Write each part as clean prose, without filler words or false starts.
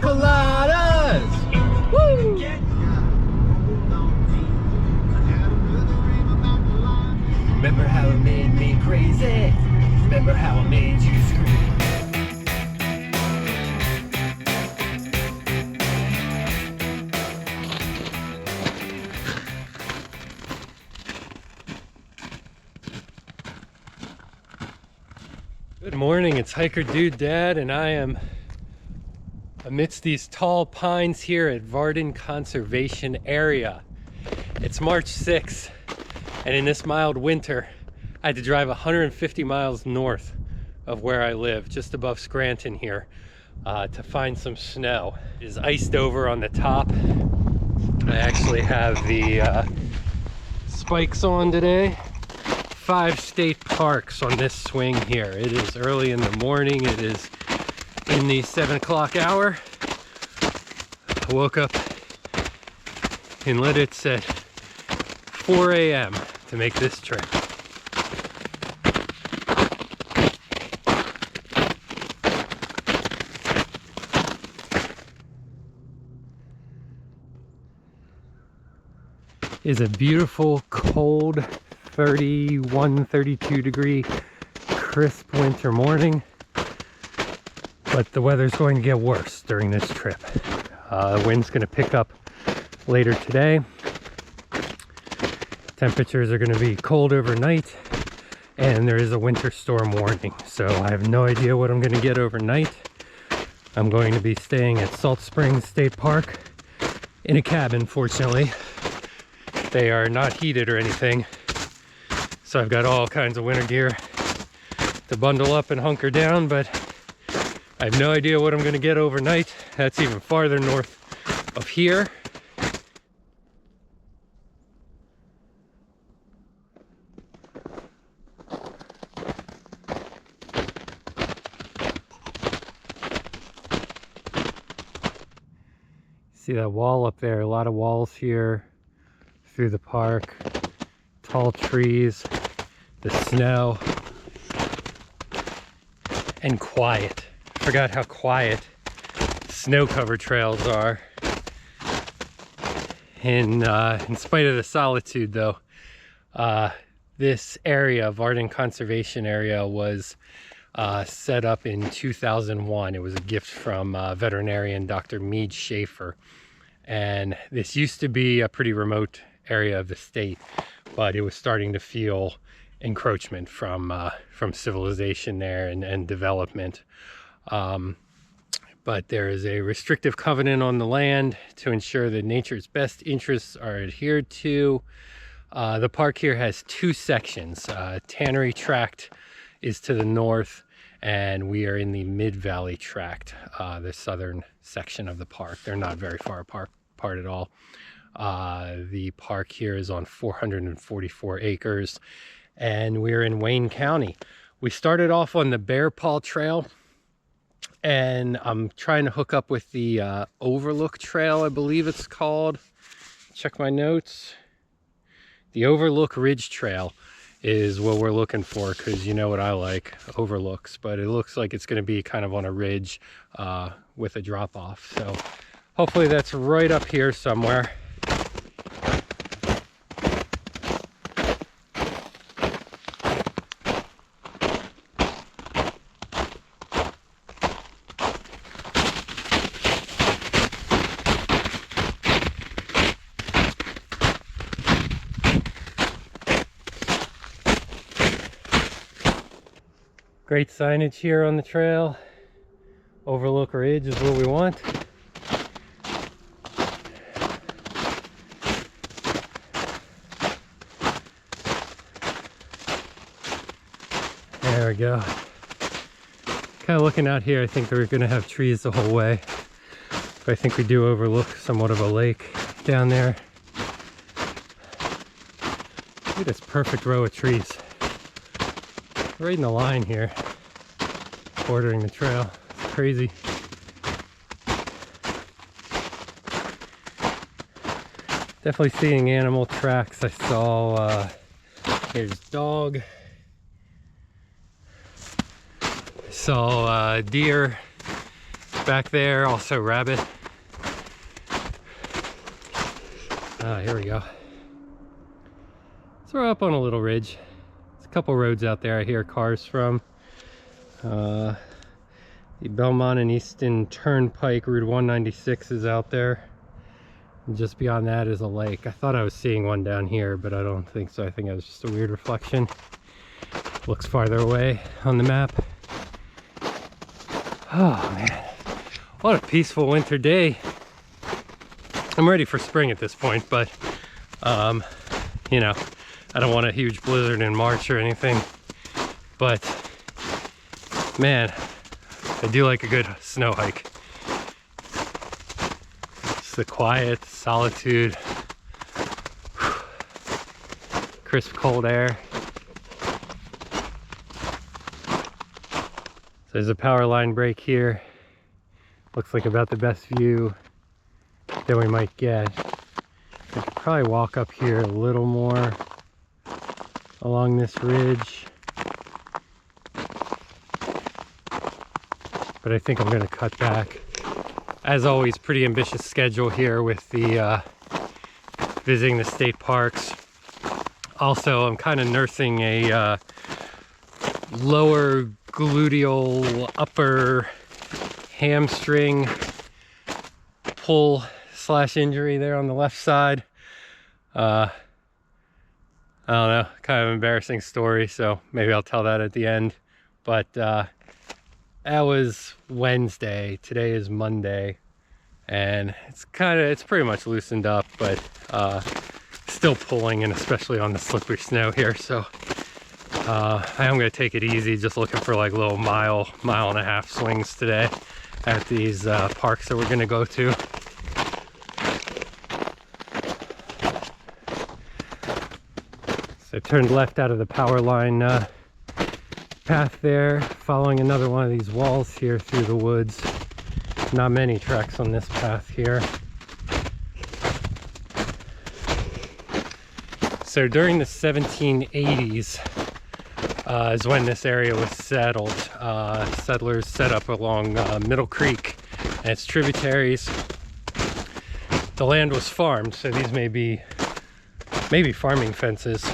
coladas! Woo! Remember how it made me crazy? Remember how it made you scream? Good morning, it's Hiker Dude Dad, and I am amidst these tall pines here at Varden Conservation Area. It's March 6th, and in this mild winter, I had to drive 150 miles north of where I live, just above Scranton here, to find some snow. It is iced over on the top. I actually have the spikes on today. 5 state parks on this swing here. It is early in the morning. It is in the 7 o'clock hour. I woke up in Lidditz at 4 a.m. to make this trip. It's a beautiful, cold, 31, 32 degree crisp winter morning, but the weather's going to get worse during this trip. The wind's going to pick up later today. Temperatures are going to be cold overnight, and there is a winter storm warning, so I have no idea what I'm going to get overnight. I'm going to be staying at Salt Springs State Park in a cabin, fortunately. They are not heated or anything, so I've got all kinds of winter gear to bundle up and hunker down, but I have no idea what I'm going to get overnight. That's even farther north of here. See that wall up there? A lot of walls here through the park. Tall trees, the snow, and quiet. Forgot how quiet snow-covered trails are. In spite of the solitude, though, this area, Varden Conservation Area, was set up in 2001. It was a gift from veterinarian Dr. Mead Schaefer, and this used to be a pretty remote area of the state, but it was starting to feel encroachment from civilization there and development. But there is a restrictive covenant on the land to ensure that nature's best interests are adhered to. The park here has 2 sections. Tannery Tract is to the north, and we are in the Mid-Valley Tract, the southern section of the park. They're not very far apart at all. The park here is on 444 acres, and we're in Wayne County. We started off on the Bear Paw Trail, and I'm trying to hook up with the Overlook Trail, I believe it's called. Check my notes. The Overlook Ridge Trail is what we're looking for, because you know what I like, overlooks, but it looks like it's going to be kind of on a ridge with a drop off. So hopefully that's right up here somewhere. Great signage here on the trail. Overlook Ridge is what we want. There we go. Kind of looking out here, I think we're going to have trees the whole way. But I think we do overlook somewhat of a lake down there. Look at this perfect row of trees. Right in the line here, bordering the trail. It's crazy. Definitely seeing animal tracks. I saw, here's dog. I saw deer. back there, also rabbit. Here we go. So we're up on a little ridge. There's a couple roads out there I hear cars from. The Belmont and Easton Turnpike, Route 196 is out there. And just beyond that is a lake. I thought I was seeing one down here, but I don't think so. I think it was just a weird reflection. Looks farther away on the map. Oh man, what a peaceful winter day. I'm ready for spring at this point, but you know, I don't want a huge blizzard in March or anything. But man, I do like a good snow hike. Just the quiet, solitude, crisp cold air. So there's a power line break here. Looks like about the best view that we might get. I could probably walk up here a little more along this ridge, but I think I'm going to cut back. As always, pretty ambitious schedule here with the visiting the state parks. Also, I'm kind of nursing a lower gluteal upper hamstring pull / injury there on the left side. I don't know, kind of embarrassing story, so maybe I'll tell that at the end. But that was Wednesday. Today is Monday, and it's pretty much loosened up, but still pulling, and especially on the slippery snow here. So I am going to take it easy, just looking for like little mile and a half swings today at these parks that we're going to go to. So I turned left out of the power line path there, following another one of these walls here through the woods. Not many tracks on this path here. So during the 1780s is when this area was settled. Settlers set up along Middle Creek and its tributaries. The land was farmed, so these may be farming fences.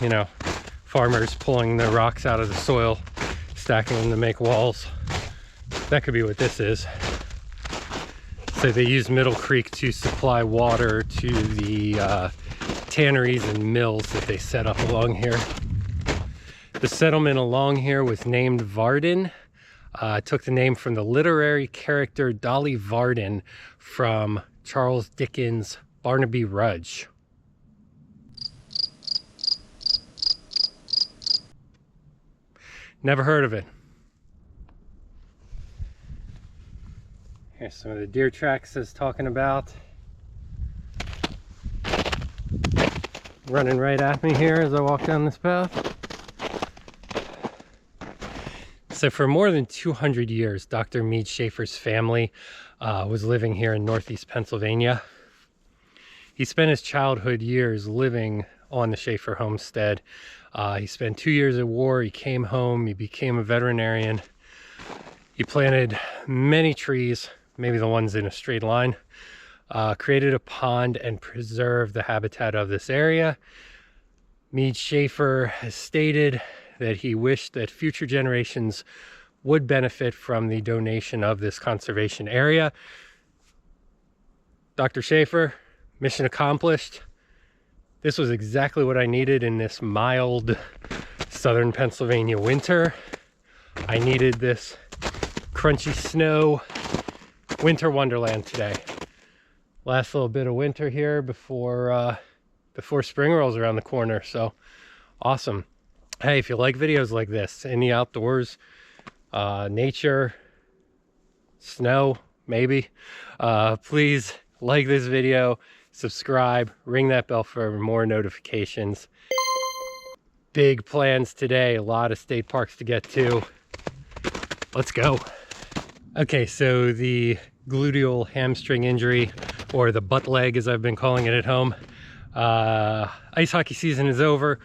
You know, farmers pulling the rocks out of the soil, stacking them to make walls. That could be what this is. So they used Middle Creek to supply water to the tanneries and mills that they set up along here. The settlement along here was named Varden. It took the name from the literary character Dolly Varden from Charles Dickens' Barnaby Rudge. Never heard of it. Here's some of the deer tracks I was talking about. Running right at me here as I walk down this path. So for more than 200 years, Dr. Mead Schaefer's family was living here in Northeast Pennsylvania. He spent his childhood years living on the Schaefer homestead. He spent 2 years at war. He came home. He became a veterinarian. He planted many trees, maybe the ones in a straight line, created a pond, and preserved the habitat of this area. Mead Schaefer has stated that he wished that future generations would benefit from the donation of this conservation area. Dr. Schaefer, mission accomplished. This was exactly what I needed in this mild southern Pennsylvania winter. I needed this crunchy snow winter wonderland today. Last little bit of winter here before spring rolls around the corner. So awesome. Hey, if you like videos like this in the outdoors, nature, snow, maybe, please like this video, subscribe, ring that bell for more notifications. Big plans today, a lot of state parks to get to. Let's go. Okay, so the gluteal hamstring injury, or the butt leg as I've been calling it at home. Ice hockey season is over.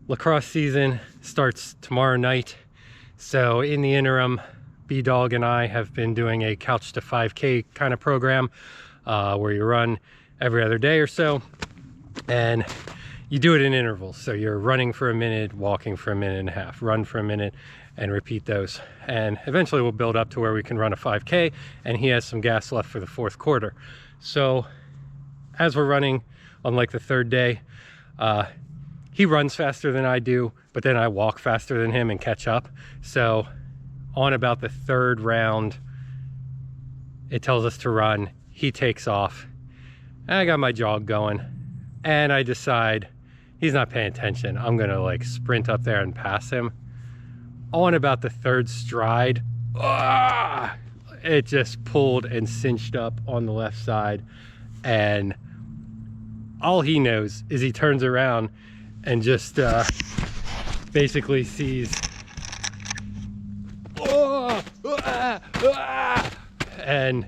Lacrosse season starts tomorrow night. So in the interim, B-Dog and I have been doing a couch to 5K kind of program where you run every other day or so, and you do it in intervals. So you're running for a minute, walking for a minute and a half, run for a minute, and repeat those. And eventually we'll build up to where we can run a 5K, and he has some gas left for the fourth quarter. So as we're running on like the third day, he runs faster than I do, but then I walk faster than him and catch up. So on about the third round, it tells us to run. He takes off. I got my jog going, and I decide he's not paying attention. I'm gonna like sprint up there and pass him. On about the third stride, it just pulled and cinched up on the left side, and all he knows is he turns around and just basically sees, and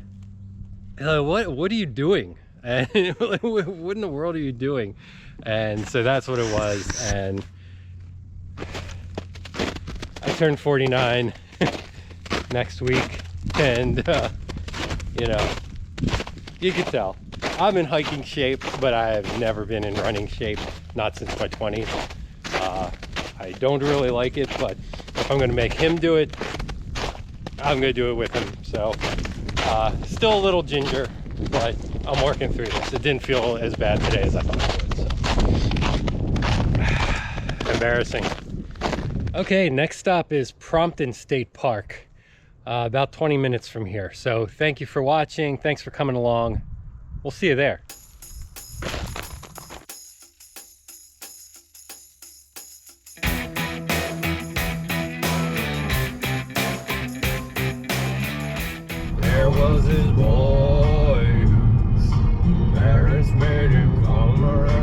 what are you doing? And like, what in the world are you doing? And so that's what it was. And I turned 49 next week, and you know, you can tell I'm in hiking shape, but I have never been in running shape, not since my 20s. I don't really like it, but if I'm gonna make him do it, I'm gonna do it with him. So still a little ginger, but I'm working through this. It didn't feel as bad today as I thought it would, so. Embarrassing. Okay, next stop is Prompton State Park, about 20 minutes from here. So thank you for watching. Thanks for coming along. We'll see you there. There was his voice. Parents made him come around.